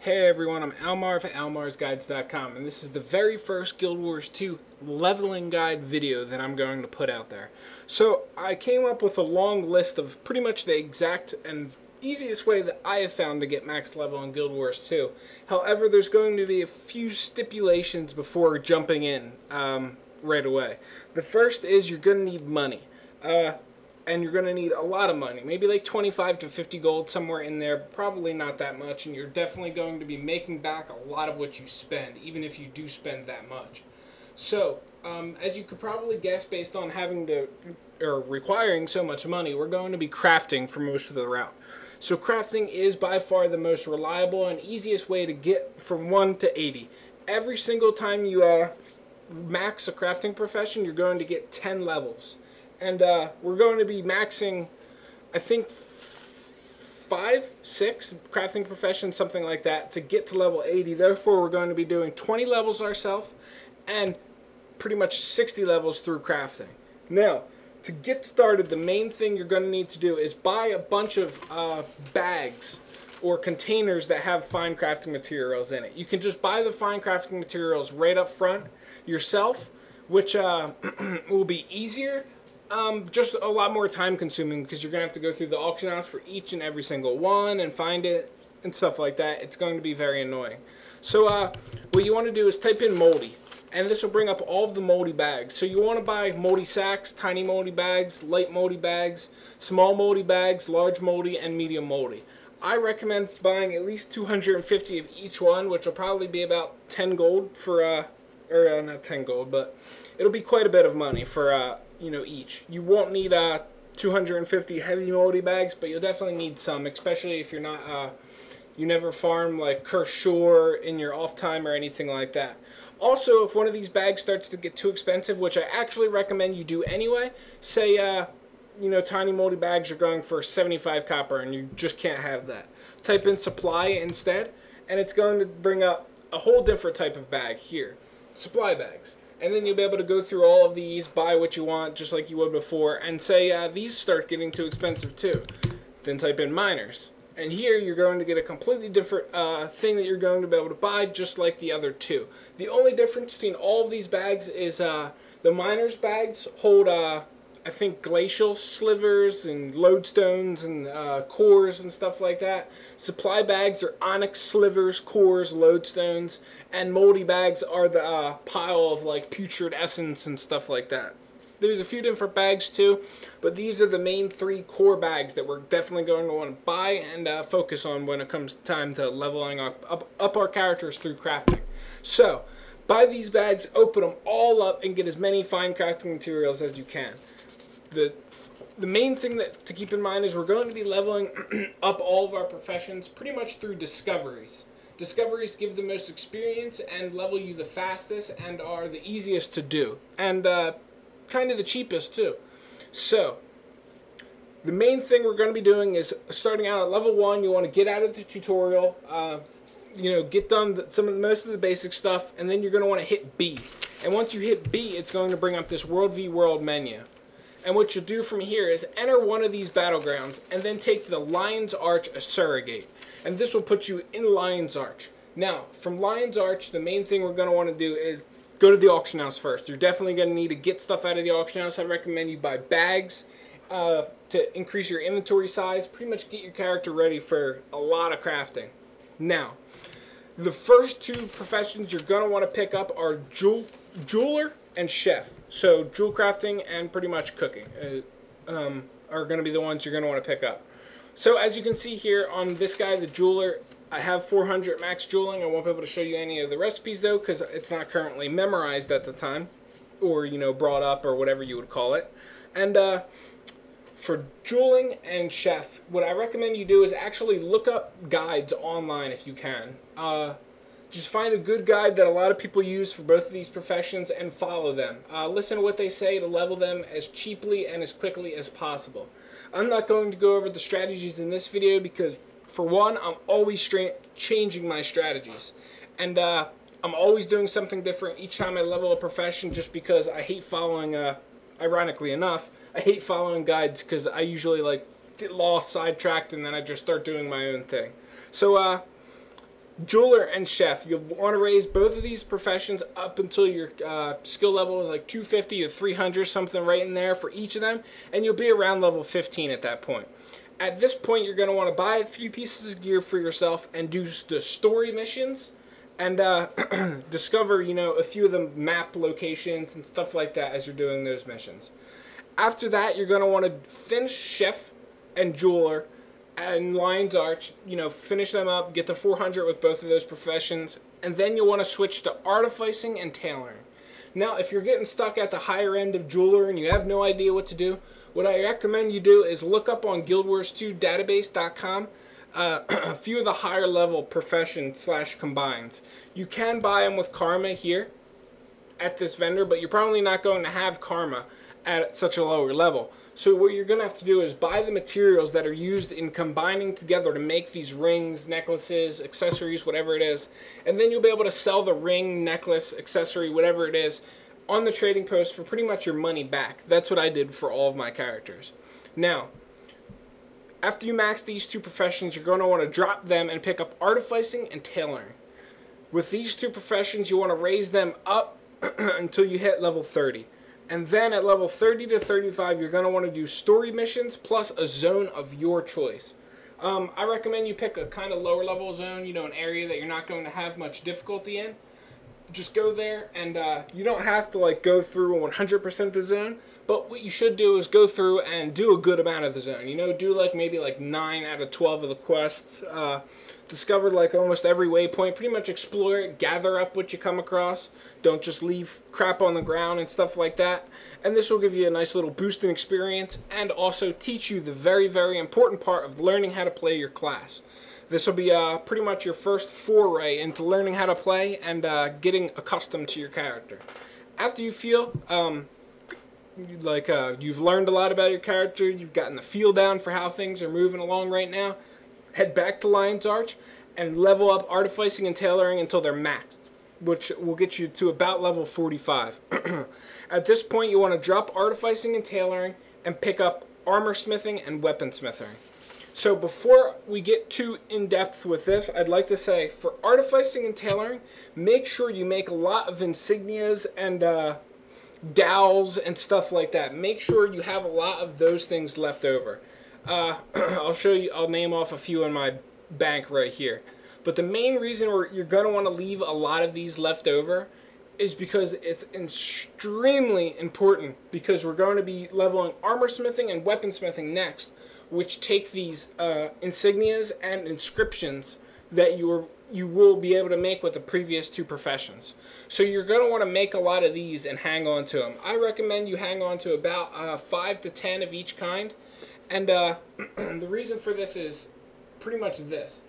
Hey everyone, I'm Almar of almarsguides.com, and this is the very first Guild Wars 2 leveling guide video that I'm going to put out there. So I came up with a long list of pretty much the exact and easiest way that I have found to get max level in Guild Wars 2. However, there's going to be a few stipulations before jumping in right away. The first is you're going to need money. And you're going to need a lot of money, maybe like 25 to 50 gold, somewhere in there, probably not that much, and you're definitely going to be making back a lot of what you spend, even if you do spend that much. So, as you could probably guess based on requiring so much money, we're going to be crafting for most of the route. So crafting is by far the most reliable and easiest way to get from 1 to 80. Every single time you max a crafting profession, you're going to get 10 levels. And we're going to be maxing, I think, 5, 6 crafting professions, something like that, to get to level 80. Therefore, we're going to be doing 20 levels ourselves and pretty much 60 levels through crafting. Now, to get started, the main thing you're going to need to do is buy a bunch of bags or containers that have fine crafting materials in it. You can just buy the fine crafting materials right up front yourself, which will be easier. Just a lot more time consuming because you're going to have to go through the auction house for each and every single one and find it and stuff like that. It's going to be very annoying. So what you want to do is type in moldy, and this will bring up all of the moldy bags. So you want to buy moldy sacks, tiny moldy bags, light moldy bags, small moldy bags, large moldy, and medium moldy. I recommend buying at least 250 of each one, which will probably be about 10 gold for, not 10 gold, but it'll be quite a bit of money for, each. You won't need 250 heavy moldy bags, but you'll definitely need some, especially if you're not, you never farm like Cursed Shore in your off time or anything like that. Also, if one of these bags starts to get too expensive, which I actually recommend you do anyway, say, tiny moldy bags are going for 75 copper and you just can't have that. Type in supply instead, and it's going to bring up a whole different type of bag here, supply bags. And then you'll be able to go through all of these, buy what you want, just like you would before, and say these start getting too expensive too. Then type in miners. And here you're going to get a completely different thing that you're going to be able to buy, just like the other two. The only difference between all of these bags is the miners bags hold, I think, glacial slivers and lodestones and cores and stuff like that. Supply bags are onyx slivers, cores, lodestones, and moldy bags are the pile of like putrid essence and stuff like that. There's a few different bags too, but these are the main 3 core bags that we're definitely going to want to buy and focus on when it comes time to leveling up our characters through crafting. So, buy these bags, open them all up, and get as many fine crafting materials as you can. The main thing to keep in mind is we're going to be leveling up all of our professions pretty much through discoveries. Discoveries give the most experience and level you the fastest and are the easiest to do. And kind of the cheapest too. So, the main thing we're going to be doing is starting out at level 1, you want to get out of the tutorial, get done most of the basic stuff, and then you're going to want to hit B. And once you hit B, it's going to bring up this World v World menu. And what you'll do from here is enter one of these battlegrounds and then take the Lion's Arch as surrogate. And this will put you in Lion's Arch. Now, from Lion's Arch, the main thing we're going to want to do is go to the auction house first. You're definitely going to need to get stuff out of the auction house. I recommend you buy bags to increase your inventory size. Pretty much get your character ready for a lot of crafting. Now, the first 2 professions you're going to want to pick up are jeweler and chef. So jewel crafting and pretty much cooking are going to be the ones you're going to want to pick up. So as you can see here on this guy, the jeweler, I have 400 max jeweling. I won't be able to show you any of the recipes though because it's not currently memorized at the time or brought up or whatever you would call it. And for jeweling and chef, what I recommend you do is actually look up guides online if you can. Just find a good guide that a lot of people use for both of these professions and follow them. Listen to what they say to level them as cheaply and as quickly as possible. I'm not going to go over the strategies in this video because, for one, I'm always changing my strategies. And I'm always doing something different each time I level a profession just because I hate following, ironically enough, I hate following guides because I usually get lost, sidetracked, and then I just start doing my own thing. So, Jeweler and chef. You'll want to raise both of these professions up until your skill level is like 250 to 300, something right in there for each of them, and you'll be around level 15 at that point. At this point, you're going to want to buy a few pieces of gear for yourself and do the story missions and discover, a few of the map locations and stuff like that as you're doing those missions. After that, you're going to want to finish chef and jeweler and Lion's Arch, finish them up, get to 400 with both of those professions, and then you'll want to switch to artificing and tailoring. Now, if you're getting stuck at the higher end of jeweler and you have no idea what to do, what I recommend you do is look up on guildwars2database.com a few of the higher level profession / combines. You can buy them with karma here at this vendor, but you're probably not going to have karma at such a lower level. So what you're going to have to do is buy the materials that are used in combining together to make these rings, necklaces, accessories, whatever it is, and then you'll be able to sell the ring, necklace, accessory, whatever it is, on the trading post for pretty much your money back. That's what I did for all of my characters. Now, after you max these two professions, you're going to want to drop them and pick up artificing and tailoring. With these two professions, you want to raise them up until you hit level 30. And then at level 30 to 35, you're going to want to do story missions plus a zone of your choice. I recommend you pick a kind of lower level zone, an area that you're not going to have much difficulty in. Just go there, and you don't have to go through 100% the zone, but what you should do is go through and do a good amount of the zone. Do maybe 9 out of 12 of the quests. Discover almost every waypoint. Pretty much explore it, gather up what you come across. Don't just leave crap on the ground and stuff like that. And this will give you a nice little boost in experience and also teach you the very, very important part of learning how to play your class. This will be pretty much your first foray into learning how to play and getting accustomed to your character. After you feel you've learned a lot about your character, you've gotten the feel down for how things are moving along right now, head back to Lion's Arch and level up artificing and tailoring until they're maxed, which will get you to about level 45. At this point, you want to drop artificing and tailoring and pick up armor smithing and weaponsmithing. So before we get too in-depth with this, I'd like to say, for artificing and tailoring, make sure you make a lot of insignias and dowels and stuff like that. Make sure you have a lot of those things left over. I'll name off a few in my bank right here. But the main reason you're going to want to leave a lot of these left over is because it's extremely important, because we're going to be leveling armor smithing and weaponsmithing next, which take these insignias and inscriptions that you will be able to make with the previous two professions. So you're going to want to make a lot of these and hang on to them. I recommend you hang on to about 5 to 10 of each kind. And the reason for this is pretty much this.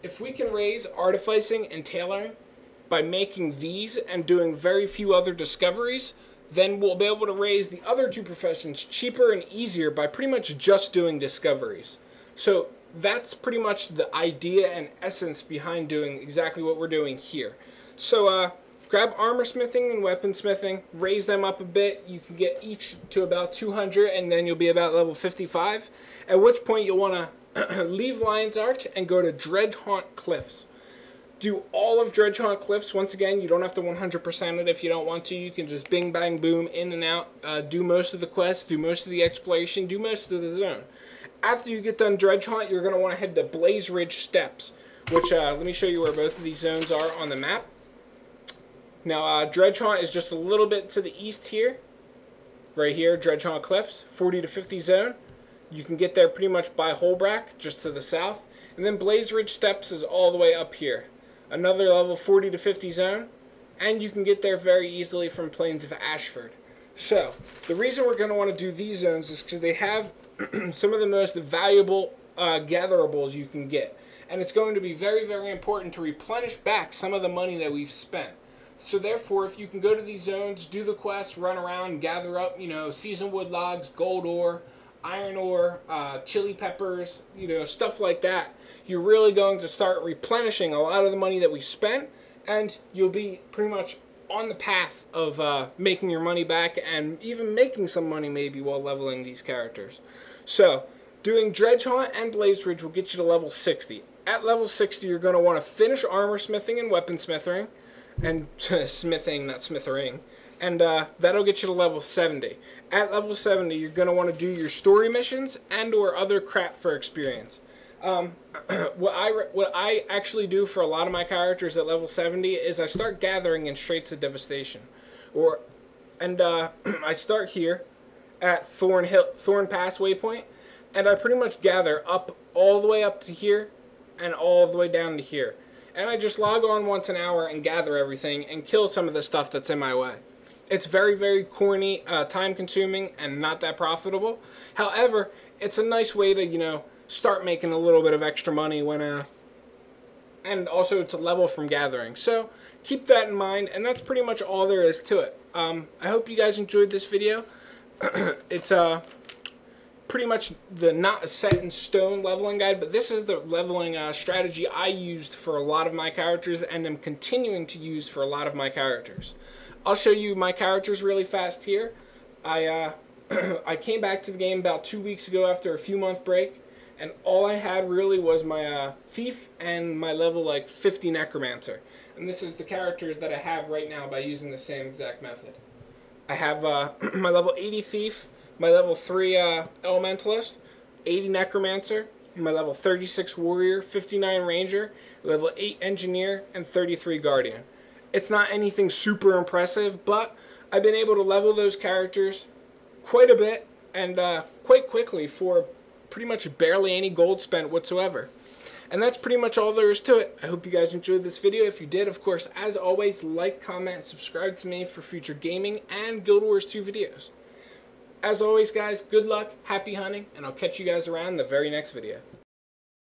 If we can raise artificing and tailoring by making these and doing very few other discoveries, then we'll be able to raise the other two professions cheaper and easier by pretty much just doing discoveries. So that's pretty much the idea and essence behind doing exactly what we're doing here. So grab armor smithing and weaponsmithing, raise them up a bit. You can get each to about 200, and then you'll be about level 55, at which point you'll want to leave Lion's Arch and go to Dredgehaunt Cliffs. Do all of Dredgehaunt Cliffs. Once again, you don't have to 100% it if you don't want to. You can just bing, bang, boom, in and out. Do most of the quests, do most of the exploration, do most of the zone. After you get done Dredgehaunt, you're going to want to head to Blaze Ridge Steps, which, let me show you where both of these zones are on the map. Now, Dredgehaunt is just a little bit to the east here. Right here, Dredgehaunt Cliffs, 40 to 50 zone. You can get there pretty much by Holbrack, just to the south. And then Blaze Ridge Steps is all the way up here. Another level 40 to 50 zone. And you can get there very easily from Plains of Ashford. So, the reason we're going to want to do these zones is because they have some of the most valuable gatherables you can get. And it's going to be very, very important to replenish back some of the money that we've spent. So therefore, if you can go to these zones, do the quests, run around, gather up, seasoned wood logs, gold ore, iron ore, chili peppers, stuff like that, you're really going to start replenishing a lot of the money that we spent, and you'll be pretty much on the path of making your money back and even making some money maybe while leveling these characters. So, doing Dredgehaunt and Blaze Ridge will get you to level 60. at level 60, you're going to want to finish armor smithing and weapon smithing, and smithing, not smithering, and that'll get you to level 70. At level 70, you're going to want to do your story missions and or other crap for experience. What I actually do for a lot of my characters at level 70 is I start gathering in Straits of Devastation, I start here at Thorn Pass waypoint, and I pretty much gather up all the way up to here and all the way down to here, and I just log on once an hour and gather everything and kill some of the stuff that's in my way. It's very, very corny, time-consuming, and not that profitable. However, it's a nice way to, you know, start making a little bit of extra money when, and also it's a level from gathering. So keep that in mind, and that's pretty much all there is to it. I hope you guys enjoyed this video. It's pretty much the not a set in stone leveling guide, but this is the leveling strategy I used for a lot of my characters and am continuing to use for a lot of my characters. I'll show you my characters really fast here. I came back to the game about 2 weeks ago after a few month break, and all I had really was my thief and my level like 50 necromancer. And this is the characters that I have right now by using the same exact method. I have my level 80 thief, my level 3 elementalist, 80 necromancer, my level 36 warrior, 59 ranger, level 8 engineer, and 33 guardian. It's not anything super impressive, but I've been able to level those characters quite a bit and quite quickly for pretty much barely any gold spent whatsoever. And that's pretty much all there is to it. I hope you guys enjoyed this video. If you did, of course, as always, like, comment, and subscribe to me for future gaming and Guild Wars 2 videos. As always, guys, good luck, happy hunting, and I'll catch you guys around in the very next video.